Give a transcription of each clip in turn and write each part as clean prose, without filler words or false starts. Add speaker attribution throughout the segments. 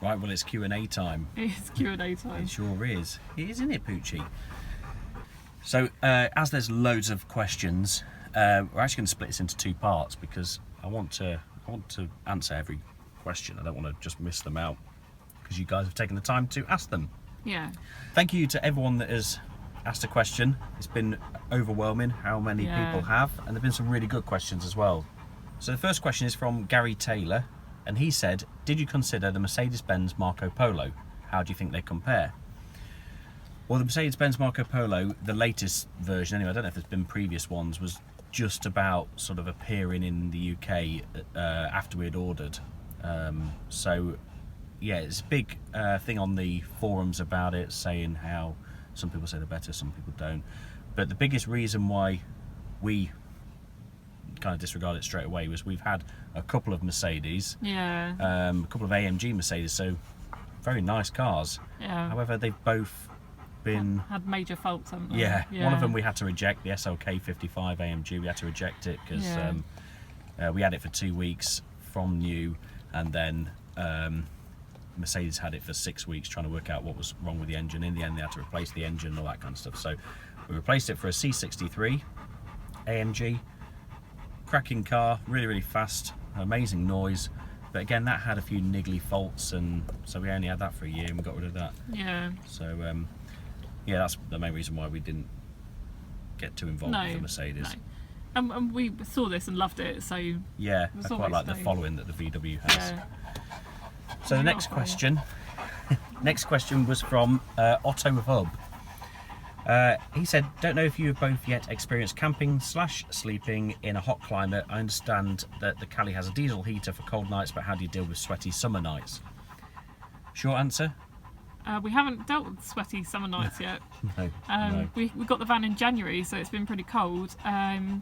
Speaker 1: Right, well, it's Q&A time.
Speaker 2: It's Q&A time.
Speaker 1: It sure is. It is, isn't it, Poochie? So, as there's loads of questions, we're actually going to split this into two parts because I want to answer every question. I don't want to just miss them out because you guys have taken the time to ask them.
Speaker 2: Yeah.
Speaker 1: Thank you to everyone that has asked a question. It's been overwhelming how many people have, and there have been some really good questions as well. So the first question is from Gary Taylor, and he said, did you consider the Mercedes-Benz Marco Polo? How do you think they compare? Well, the Mercedes-Benz Marco Polo, the latest version anyway, I don't know if there's been previous ones, was just about sort of appearing in the UK after we had ordered. So yeah, it's a big thing on the forums about it, saying how some people say they're better, some people don't. But the biggest reason why we kind of disregard it straight away was we've had a couple of Mercedes, a couple of AMG Mercedes, so very nice cars.
Speaker 2: Yeah.
Speaker 1: However, they've both been
Speaker 2: had major faults, haven't they?
Speaker 1: Yeah. One of them we had to reject, the SLK 55 AMG. We had to reject it because we had it for 2 weeks from new, and then Mercedes had it for 6 weeks trying to work out what was wrong with the engine. In the end, they had to replace the engine and all that kind of stuff. So we replaced it for a C63 AMG. Cracking car, really, really fast, amazing noise. But again, that had a few niggly faults, and so we only had that for a year and we got rid of that.
Speaker 2: Yeah.
Speaker 1: So yeah, that's the main reason why we didn't get too involved with the Mercedes.
Speaker 2: No. And we saw this and loved it, so
Speaker 1: yeah, I quite like the following that the VW has.
Speaker 2: Yeah.
Speaker 1: So the next question, was from Otto Hub. He said, don't know if you have both yet experienced camping / sleeping in a hot climate. I understand that the Cali has a diesel heater for cold nights, but how do you deal with sweaty summer nights? Short answer?
Speaker 2: We haven't dealt with sweaty summer nights yet.
Speaker 1: No.
Speaker 2: We got the van in January, so it's been pretty cold. I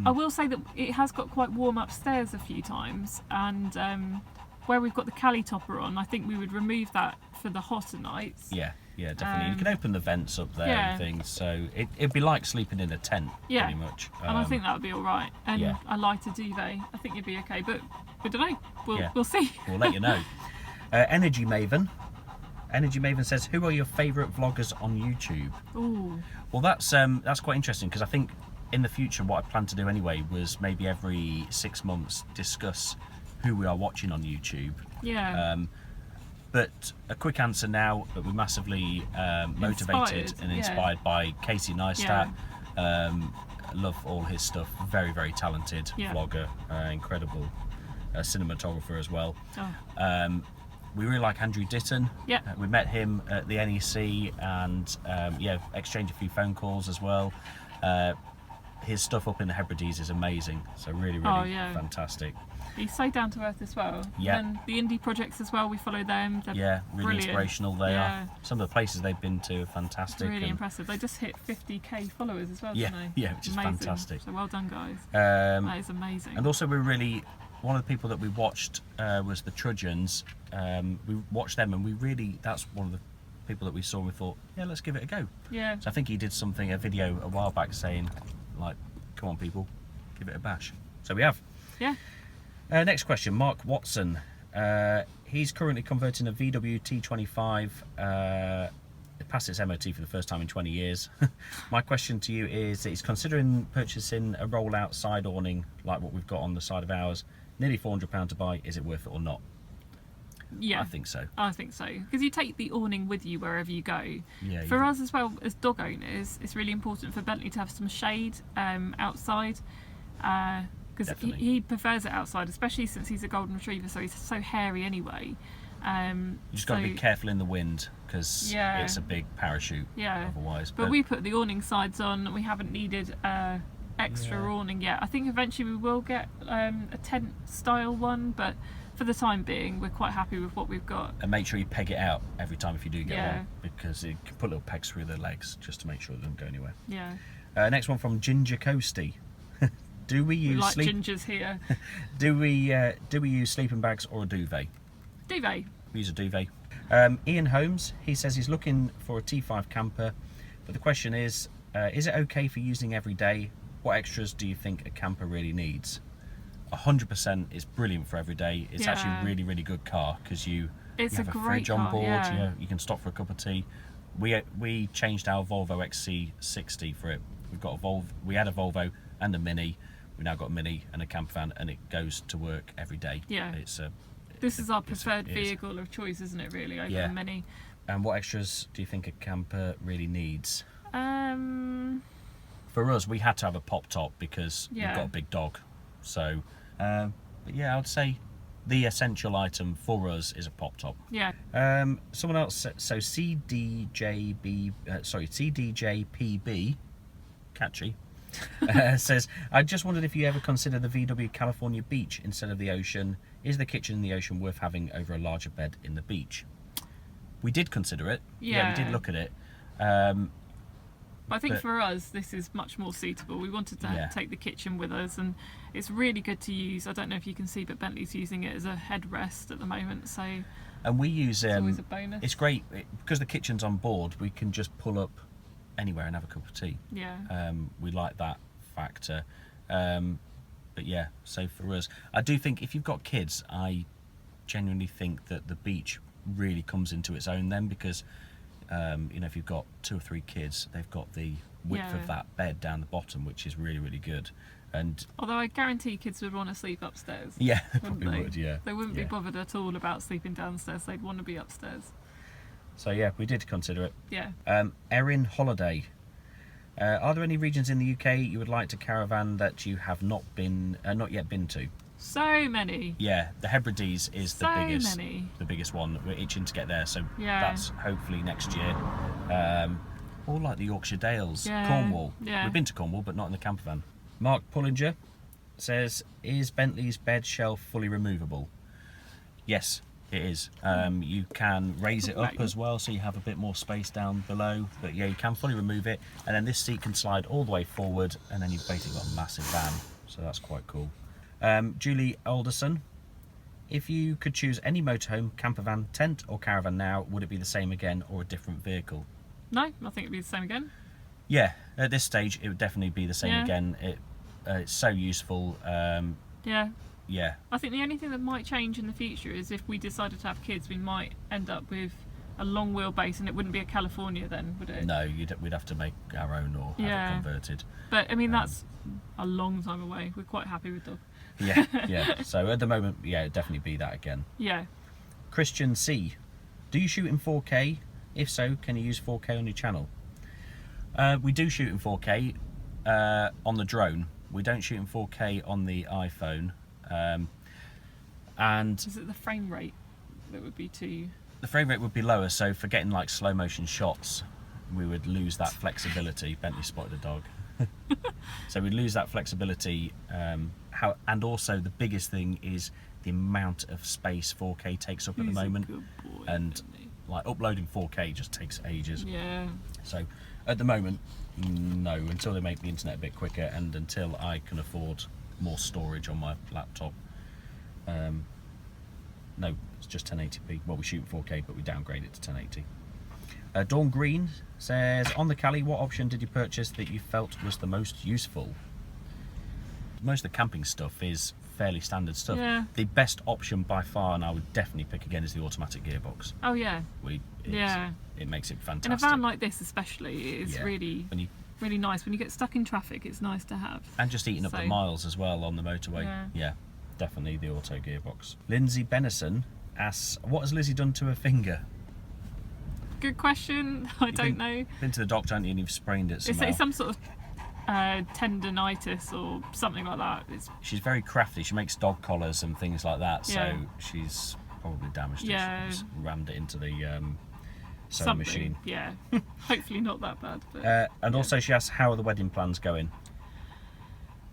Speaker 2: will say that it has got quite warm upstairs a few times, and where we've got the Cali topper on, I think we would remove that for the hotter nights.
Speaker 1: Yeah, definitely. You can open the vents up there and things, so it'd be like sleeping in a tent, pretty much.
Speaker 2: And I think that would be all right. And a lighter duvet, I think you'd be okay. But we don't know. We'll see.
Speaker 1: We'll let you know. Energy Maven says, who are your favourite vloggers on YouTube?
Speaker 2: Ooh.
Speaker 1: Well, that's quite interesting, because I think in the future what I plan to do anyway was maybe every 6 months discuss who we are watching on YouTube.
Speaker 2: Yeah.
Speaker 1: But a quick answer now, that we're massively motivated and inspired by Casey Neistat. Love all his stuff. Very, very talented vlogger, incredible cinematographer as well. We really like Andrew Ditton. We met him at the NEC and exchanged a few phone calls as well. His stuff up in the Hebrides is amazing, so really, really fantastic.
Speaker 2: He's so down to earth as well.
Speaker 1: Yeah.
Speaker 2: And the indie projects as well, we follow them. They're
Speaker 1: really
Speaker 2: brilliant.
Speaker 1: Inspirational they are. Some of the places they've been to are fantastic.
Speaker 2: Really impressive. They just hit 50k followers as well,
Speaker 1: didn't
Speaker 2: they?
Speaker 1: Yeah, which is fantastic.
Speaker 2: So well done, guys. That is amazing.
Speaker 1: And also one of the people that we watched was the Trudgeons. We watched them, and that's one of the people that we saw and we thought, yeah, let's give it a go.
Speaker 2: Yeah.
Speaker 1: So I think he did a video a while back saying, like, come on people, give it a bash. So we have.
Speaker 2: Yeah.
Speaker 1: Next question, Mark Watson. He's currently converting a VW T25. It passed its MOT for the first time in 20 years. My question to you is that he's considering purchasing a roll-out side awning like what we've got on the side of ours. Nearly £400 to buy. Is it worth it or not?
Speaker 2: Yeah,
Speaker 1: I think so.
Speaker 2: Because you take the awning with you wherever you go.
Speaker 1: Yeah.
Speaker 2: For us as well as dog owners, it's really important for Bentley to have some shade outside. Because he prefers it outside, especially since he's a golden retriever, so he's so hairy anyway. You
Speaker 1: just got to be careful in the wind, because it's a big parachute otherwise.
Speaker 2: But we put the awning sides on. We haven't needed extra awning yet. I think eventually we will get a tent style one, but for the time being we're quite happy with what we've got. And make sure you peg it out every time if you do get one, because you can put little pegs through the legs just to make sure it doesn't go anywhere. Next one from Ginger Coasty. Do we use gingers here? do we use sleeping bags or a duvet? Duvet. We use a duvet. Ian Holmes, he says he's looking for a T5 camper, but the question is it okay for using every day? What extras do you think a camper really needs? 100% is brilliant for every day. It's actually a really, really good car, because It's
Speaker 1: you
Speaker 2: a
Speaker 1: have a
Speaker 2: great
Speaker 1: fridge on
Speaker 2: car,
Speaker 1: board.
Speaker 2: yeah.
Speaker 1: You can stop for a cup of tea. We changed our Volvo XC60 for it. We had a Volvo and a Mini. We now got a Mini and a Campervan, and it goes to work every day.
Speaker 2: Yeah.
Speaker 1: This
Speaker 2: is our preferred vehicle of choice, isn't it? Really, over the Mini.
Speaker 1: And what extras do you think a camper really needs? For us, we had to have a pop top because we've got a big dog. So, but yeah, I would say the essential item for us is a pop top.
Speaker 2: Yeah.
Speaker 1: Someone else, so CDJPB, catchy, says, I just wondered if you ever consider the VW California beach instead of the ocean. Is the kitchen in the ocean worth having over a larger bed in the beach? We did consider it. Yeah, we did look at it.
Speaker 2: But I think for us, this is much more suitable. We wanted to take the kitchen with us, and it's really good to use. I don't know if you can see, but Bentley's using it as a headrest at the moment. So,
Speaker 1: and we use
Speaker 2: it's always a bonus.
Speaker 1: It's great because the kitchen's on board. We can just pull up anywhere and have a cup of tea.
Speaker 2: Yeah.
Speaker 1: We like that factor. But yeah, so for us, I do think if you've got kids, I genuinely think that the beach really comes into its own then, because if you've got 2 or 3 kids, they've got the width of that bed down the bottom, which is really, really good. And
Speaker 2: although I guarantee kids would want to sleep upstairs.
Speaker 1: Yeah, they probably would. Yeah,
Speaker 2: they wouldn't be bothered at all about sleeping downstairs. They'd want to be upstairs.
Speaker 1: So yeah, we did consider it.
Speaker 2: Yeah.
Speaker 1: Erin Holiday. Are there any regions in the UK you would like to caravan that you have not yet been to?
Speaker 2: So many.
Speaker 1: Yeah, the Hebrides is the biggest one. We're itching to get there, so that's hopefully next year. Or like the Yorkshire Dales, Cornwall.
Speaker 2: Yeah.
Speaker 1: We've been to Cornwall, but not in the campervan. Mark Pullinger says, is Bentley's bed shelf fully removable? Yes, it is. You can raise it up as well, so you have a bit more space down below. But yeah, you can fully remove it, and then this seat can slide all the way forward, and then you've basically got a massive van. So that's quite cool. Julie Alderson, if you could choose any motorhome, campervan, tent or caravan now, would it be the same again or a different vehicle?
Speaker 2: No, I think it'd be the same again.
Speaker 1: Yeah, at this stage it would definitely be the same again. It's so useful. Yeah.
Speaker 2: I think the only thing that might change in the future is if we decided to have kids, we might end up with a long wheelbase, and it wouldn't be a California then, would it?
Speaker 1: No, we'd have to make our own or have it converted.
Speaker 2: But I mean, that's a long time away. We're quite happy with dog.
Speaker 1: Yeah. So at the moment, it'd definitely be that again.
Speaker 2: Yeah.
Speaker 1: Christian C, do you shoot in 4K? If so, can you use 4K on your channel? We do shoot in 4K on the drone. We don't shoot in 4K on the iPhone. And
Speaker 2: is it the frame rate that would be too?
Speaker 1: The frame rate would be lower, so for getting like slow motion shots, we would lose that flexibility. Bentley spotted a dog. So we'd lose that flexibility. And also the biggest thing is the amount of space 4K takes up at the moment.
Speaker 2: Good boy,
Speaker 1: and like uploading 4K just takes ages.
Speaker 2: Yeah.
Speaker 1: So at the moment, no, until they make the internet a bit quicker and until I can afford more storage on my laptop. No, it's just 1080p. Well, we shoot 4K, but we downgrade it to 1080. Dawn Green says, on the Cali, what option did you purchase that you felt was the most useful? Most of the camping stuff is fairly standard stuff.
Speaker 2: Yeah.
Speaker 1: The best option by far, and I would definitely pick again, is the automatic gearbox.
Speaker 2: Oh yeah.
Speaker 1: It makes it fantastic.
Speaker 2: In a van like this especially, it is really nice. When you get stuck in traffic, it's nice to have.
Speaker 1: And just eating up the miles as well on the motorway. Yeah, definitely the auto gearbox. Lindsay Benison asks, what has Lizzie done to her finger?
Speaker 2: Good question. I don't know.
Speaker 1: Been to the doctor, haven't you, and you've sprained it somehow.
Speaker 2: It's some sort of tendonitis or something like that. She's
Speaker 1: very crafty. She makes dog collars and things like that, so she's probably damaged it. She's rammed it into the sewing machine.
Speaker 2: Yeah. Hopefully not that bad. But,
Speaker 1: and also she asks, how are the wedding plans going?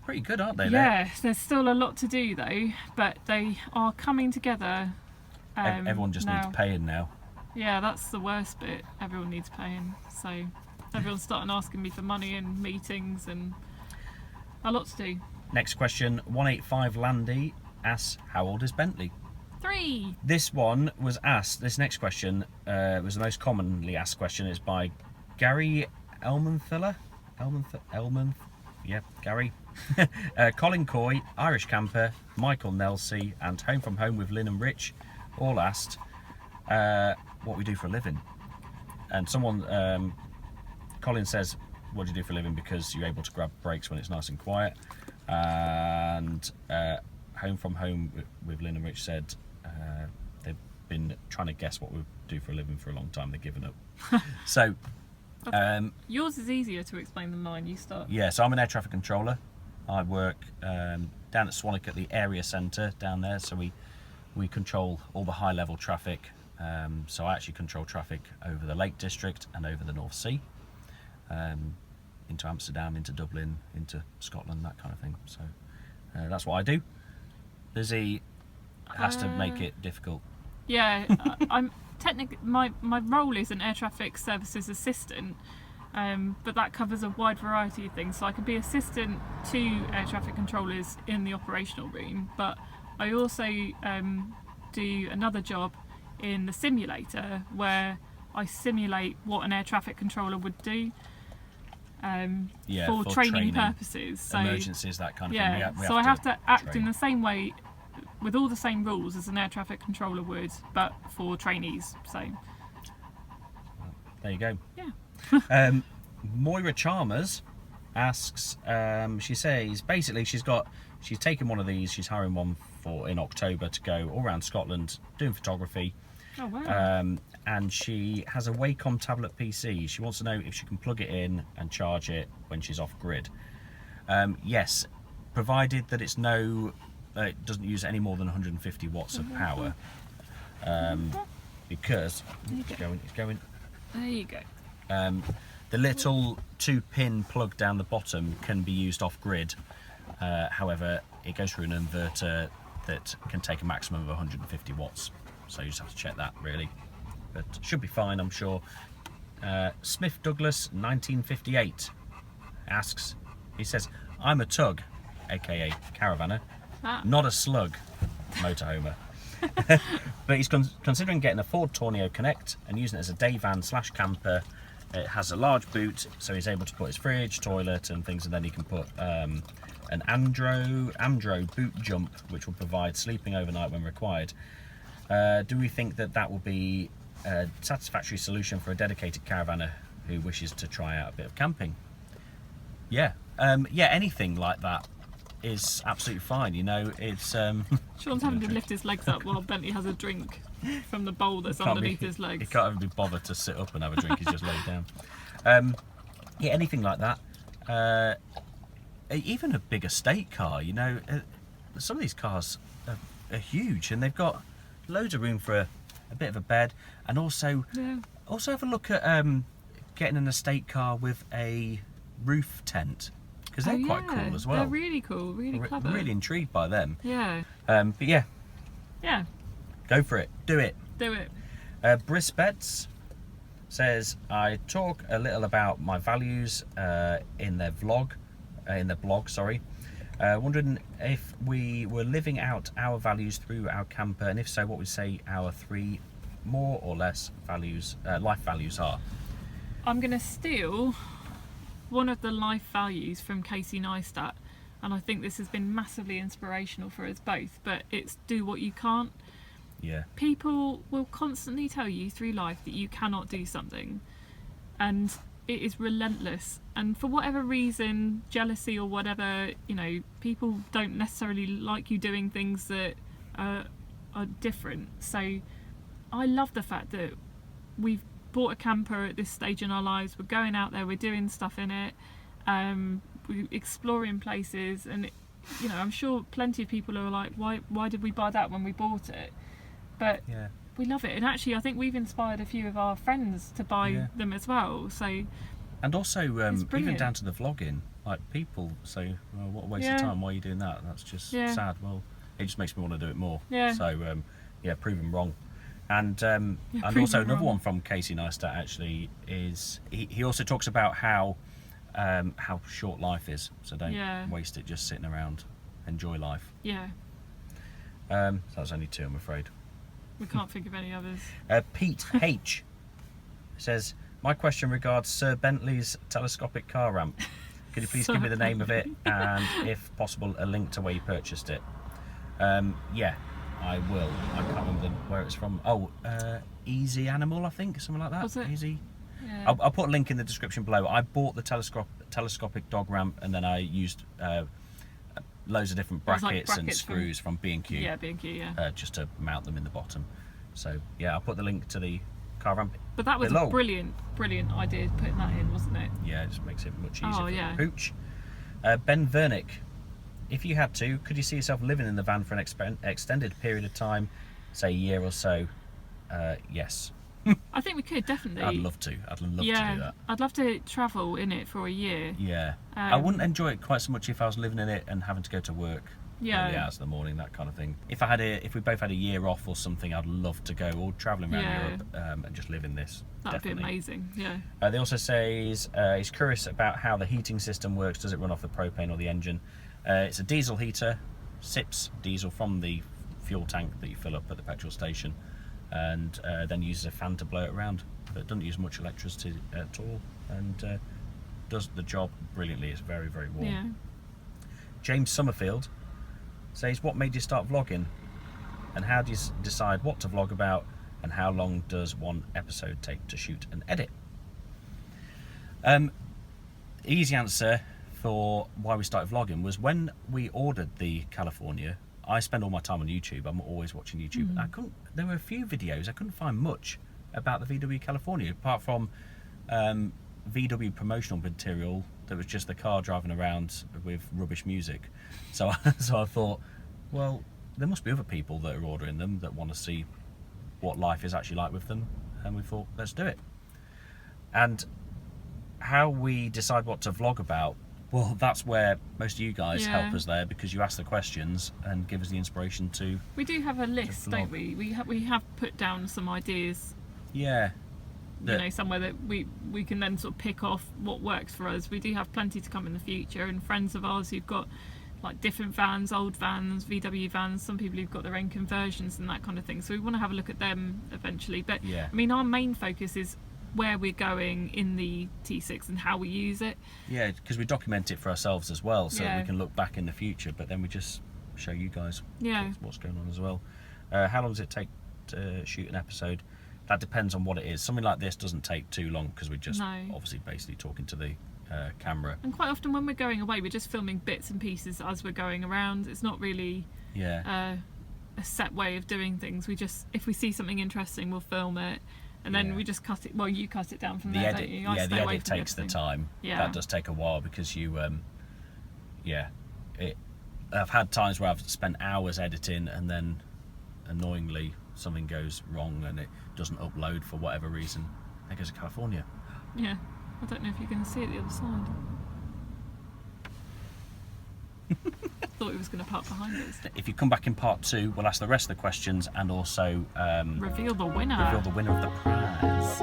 Speaker 1: Pretty good, aren't they?
Speaker 2: Yeah, there's still a lot to do though, but they are coming together.
Speaker 1: Everyone just needs paying now.
Speaker 2: Yeah, that's the worst bit. Everyone needs paying. So everyone's starting asking me for money and meetings and a lot to do.
Speaker 1: Next question, 185 Landy asks, how old is Bentley?
Speaker 2: 3.
Speaker 1: This one was asked, this next question was the most commonly asked question. It's by Gary Elmanthiller. Yeah, Gary. Colin Coy, Irish Camper, Michael Nelsey, and Home from Home with Lynn and Rich all asked, what we do for a living. And someone, Colin says, what do you do for a living? Because you're able to grab breaks when it's nice and quiet. And Home from Home with Lynn and Rich said they've been trying to guess what we do for a living for a long time. They've given up. So
Speaker 2: yours is easier to explain than mine. You start.
Speaker 1: Yeah, so I'm an air traffic controller. I work down at Swanwick at the area centre down there. So we control all the high level traffic. So I actually control traffic over the Lake District and over the North Sea, into Amsterdam, into Dublin, into Scotland, that kind of thing. So that's what I do. Lizzie has to make it difficult.
Speaker 2: Yeah, I'm technically my role is an air traffic services assistant, but that covers a wide variety of things. So I can be assistant to air traffic controllers in the operational room, but I also do another job in the simulator where I simulate what an air traffic controller would do for training purposes. So
Speaker 1: emergencies, that kind of
Speaker 2: thing.
Speaker 1: We
Speaker 2: so I have to act
Speaker 1: train
Speaker 2: in the same way, with all the same rules as an air traffic controller would, but for trainees. So
Speaker 1: there you go.
Speaker 2: Yeah.
Speaker 1: Moira Chalmers asks, she says basically she's taken one of these, she's hiring one in October to go all around Scotland doing photography.
Speaker 2: Oh wow.
Speaker 1: And she has a Wacom tablet PC. She wants to know if she can plug it in and charge it when she's off grid. Yes, provided that it doesn't use any more than 150 watts of power. Because it's going.
Speaker 2: There you go.
Speaker 1: The little 2-pin plug down the bottom can be used off grid. However, it goes through an inverter that can take a maximum of 150 watts. So you just have to check that, really. But should be fine, I'm sure. Smith Douglas 1958 asks, he says, I'm a tug, aka Caravaner, not a slug, motorhomer. But he's considering getting a Ford Tornado Connect and using it as a day van / camper. It has a large boot, so he's able to put his fridge, toilet and things, and then he can put an Amdro boot jump, which will provide sleeping overnight when required. Do we think that will be a satisfactory solution for a dedicated caravaner who wishes to try out a bit of camping? Yeah, anything like that is absolutely fine. You know, it's
Speaker 2: Sean's having to lift his legs up while Bentley has a drink from the bowl that's underneath his legs.
Speaker 1: He can't even be bothered to sit up and have a drink. He's just laid down. Yeah, anything like that. Even a big estate car. You know, some of these cars are huge, and they've got loads of room for a bit of a bed, and also have a look at getting an estate car with a roof tent, because they're quite cool as well.
Speaker 2: They're really cool, really clever.
Speaker 1: I'm really intrigued by them.
Speaker 2: Yeah.
Speaker 1: But yeah, go for it. Do it.
Speaker 2: Do it.
Speaker 1: Briss Betts says, I talk a little about my values in their blog. Wondering if we were living out our values through our camper, and if so, what would say our 3 more or less values, life values are.
Speaker 2: I'm going to steal one of the life values from Casey Neistat, and I think this has been massively inspirational for us both, but it's do what you can't.
Speaker 1: Yeah.
Speaker 2: People will constantly tell you through life that you cannot do something, and it is relentless, and for whatever reason, jealousy or whatever, you know, people don't necessarily like you doing things that are different. So I love the fact that we've bought a camper at this stage in our lives, we're going out there, we're doing stuff in it, we're exploring places, and you know, I'm sure plenty of people are like, why did we buy that when we bought it? But we love it, and actually I think we've inspired a few of our friends to buy them as well. So, and also
Speaker 1: even down to the vlogging, like people say, well, what a waste of time, why are you doing that? That's just sad. Well, it just makes me want to do it more. So prove them wrong. And also another one from Casey Neistat actually is he also talks about how short life is, so don't waste it just sitting around. Enjoy life. So that's only 2, I'm afraid.
Speaker 2: We can't think of any others.
Speaker 1: Pete H says, my question regards Sir Bentley's telescopic car ramp. Could you please give me the name of it, and if possible a link to where you purchased it? I will. I can't remember where it's from. Oh, Easy Animal, I think, something like that.
Speaker 2: Was it?
Speaker 1: Easy.
Speaker 2: Yeah.
Speaker 1: I'll put a link in the description below. I bought the telescopic dog ramp, and then I used loads of different brackets and screws from B&Q.
Speaker 2: Yeah, B&Q, yeah.
Speaker 1: Just to mount them in the bottom. So yeah, I'll put the link to the car ramp.
Speaker 2: But that was
Speaker 1: below.
Speaker 2: a brilliant idea putting that in, wasn't it?
Speaker 1: Yeah, it just makes it much easier for
Speaker 2: yeah.
Speaker 1: the pooch. Ben Vernick, if you had to, could you see yourself living in the van for an extended period of time, say a year or so? Yes.
Speaker 2: I think we could, definitely.
Speaker 1: I'd love to. I'd love to do that.
Speaker 2: I'd love to travel in it for a year.
Speaker 1: Yeah. I wouldn't enjoy it quite so much if I was living in it and having to go to work early hours in the morning, that kind of thing. If we both had a year off or something, I'd love to go all travelling around Europe and just live in this.
Speaker 2: That'd be amazing, yeah.
Speaker 1: They also say he's curious about how the heating system works. Does it run off the propane or the engine? It's a diesel heater, sips diesel from the fuel tank that you fill up at the petrol station, and then uses a fan to blow it around. But it doesn't use much electricity at all, and does the job brilliantly. It's very, very warm.
Speaker 2: Yeah.
Speaker 1: James Summerfield says, what made you start vlogging, and how do you decide what to vlog about, and how long does one episode take to shoot and edit? Easy answer for why we started vlogging was when we ordered the California. I spend all my time on YouTube. I'm always watching YouTube. There were a few videos. I couldn't find much about the VW California apart from VW promotional material that was just the car driving around with rubbish music. So I thought, well, there must be other people that are ordering them that want to see what life is actually like with them, and we thought, let's do it. And how we decide what to vlog about, well, that's where most of you guys help us there, because you ask the questions and give us the inspiration to.
Speaker 2: We do have a list, don't we? We have put down some ideas.
Speaker 1: Yeah.
Speaker 2: Somewhere that we can then sort of pick off what works for us. We do have plenty to come in the future, and friends of ours who've got like different vans, old vans, VW vans, some people who've got their own conversions and that kind of thing. So we want to have a look at them eventually. But I mean, our main focus is where we're going in the T6 and how we use it. Yeah,
Speaker 1: because we document it for ourselves as well, so we can look back in the future, but then we just show you guys what's going on as well. How long does it take to shoot an episode? That depends on what it is. Something like this doesn't take too long because we're just obviously basically talking to the camera.
Speaker 2: And quite often when we're going away, we're just filming bits and pieces as we're going around. It's not really a set way of doing things. We just, if we see something interesting, we'll film it, and then we just cut it. Well, you cut it down from there, don't you?
Speaker 1: The edit takes the time. That does take a while because you I've had times where I've spent hours editing, and then annoyingly something goes wrong and it doesn't upload for whatever reason. There goes to California.
Speaker 2: Yeah, I don't know if you can see it the other side. Thought he was going to park behind us.
Speaker 1: If you come back in part 2, we'll ask the rest of the questions and also
Speaker 2: reveal the winner.
Speaker 1: Reveal the winner of the prize.